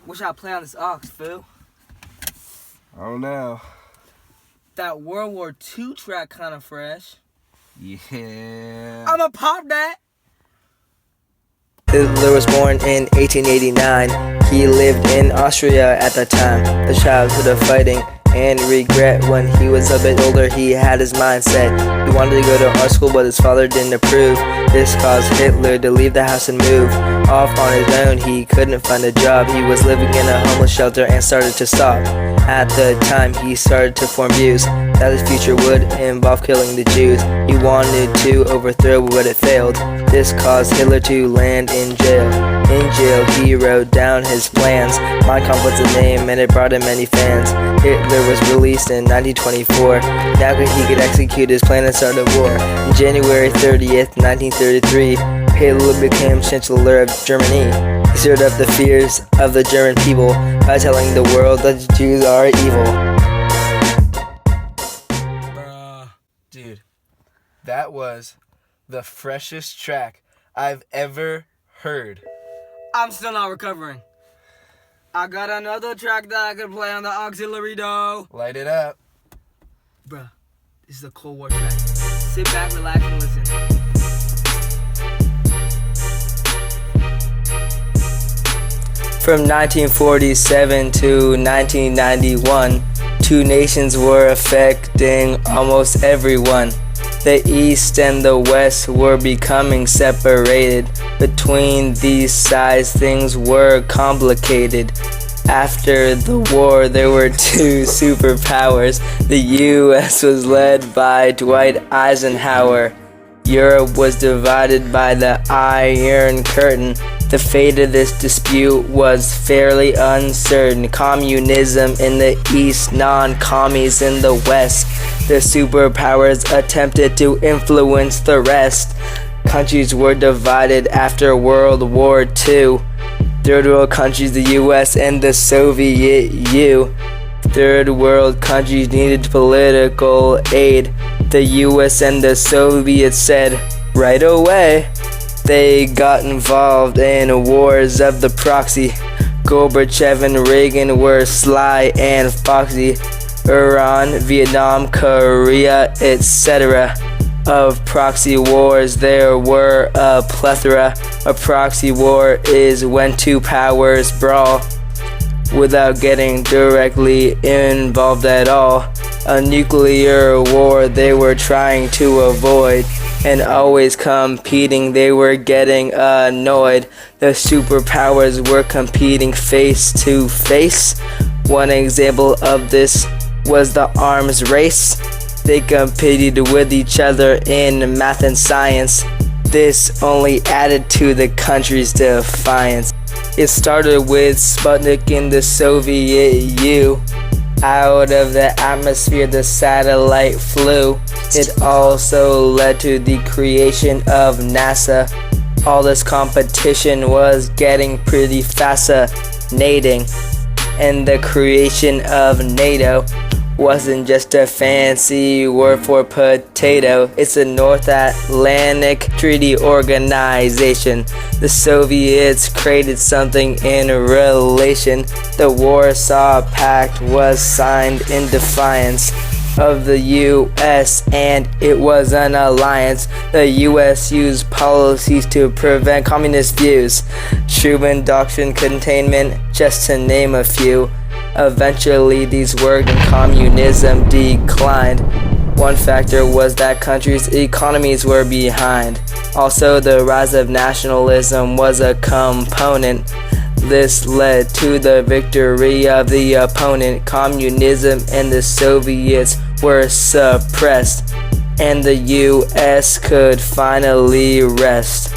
Wish I play on this aux, fool. I don't know. That World War II track kind of fresh. Yeah. I'ma pop that. Hitler was born in 1889. He lived in Austria at the time. The childhood of fighting and regret. When he was a bit older, he had his mind set. He wanted to go to art school, but his father didn't approve. This caused Hitler to leave the house and move off on his own. He couldn't find a job. He was living in a homeless shelter and started to sob. At the time, he started to form views that his future would involve killing the Jews. He wanted to overthrow, but it failed. This caused Hitler to land in jail. In jail, he wrote down his plans. Mein Kampf was the name, and it brought him many fans. Hitler was released in 1924. Now he could execute his plan and start a war. On January 30th, 1933, Hitler became Chancellor of Germany. He stirred up the fears of the German people by telling the world that the Jews are evil. Bruh. Dude, that was the freshest track I've ever heard. I'm still not recovering. I got another track that I could play on the auxiliary though. Light it up. Bruh, this is a Cold War track. Sit back, relax, and listen. From 1947 to 1991, two nations were affecting almost everyone. The East and the West were becoming separated. Between these sides, things were complicated. After the war, there were two superpowers. The U.S. was led by Dwight Eisenhower. Europe was divided by the Iron Curtain. The fate of this dispute was fairly uncertain. Communism in the East, non-commies in the West. The superpowers attempted to influence the rest. Countries were divided after World War II. Third world countries, the US and the Soviet Union. Third world countries needed political aid. The US and the Soviets said, right away. They got involved in wars of the proxy. Gorbachev and Reagan were sly and foxy. Iran, Vietnam, Korea, etc. Of proxy wars there were a plethora. A proxy war is when two powers brawl without getting directly involved at all. A nuclear war they were trying to avoid, and always competing, they were getting annoyed. The superpowers were competing face to face. One example of this was the arms race. They competed with each other in math and science. This only added to the country's defiance. It started with Sputnik in the Soviet Union. Out of the atmosphere the satellite flew. It also led to the creation of NASA. All this competition was getting pretty fascinating. And the creation of NATO wasn't just a fancy word for potato. It's a North Atlantic Treaty Organization. The Soviets created something in relation. The Warsaw Pact was signed in defiance of the U.S. and it was an alliance. The U.S. used policies to prevent communist views. Truman Doctrine, containment, just to name a few. Eventually these worked and communism declined. One factor was that countries' economies were behind. Also, the rise of nationalism was a component. This led to the victory of the opponent. Communism and the Soviets were suppressed, and the U.S. could finally rest.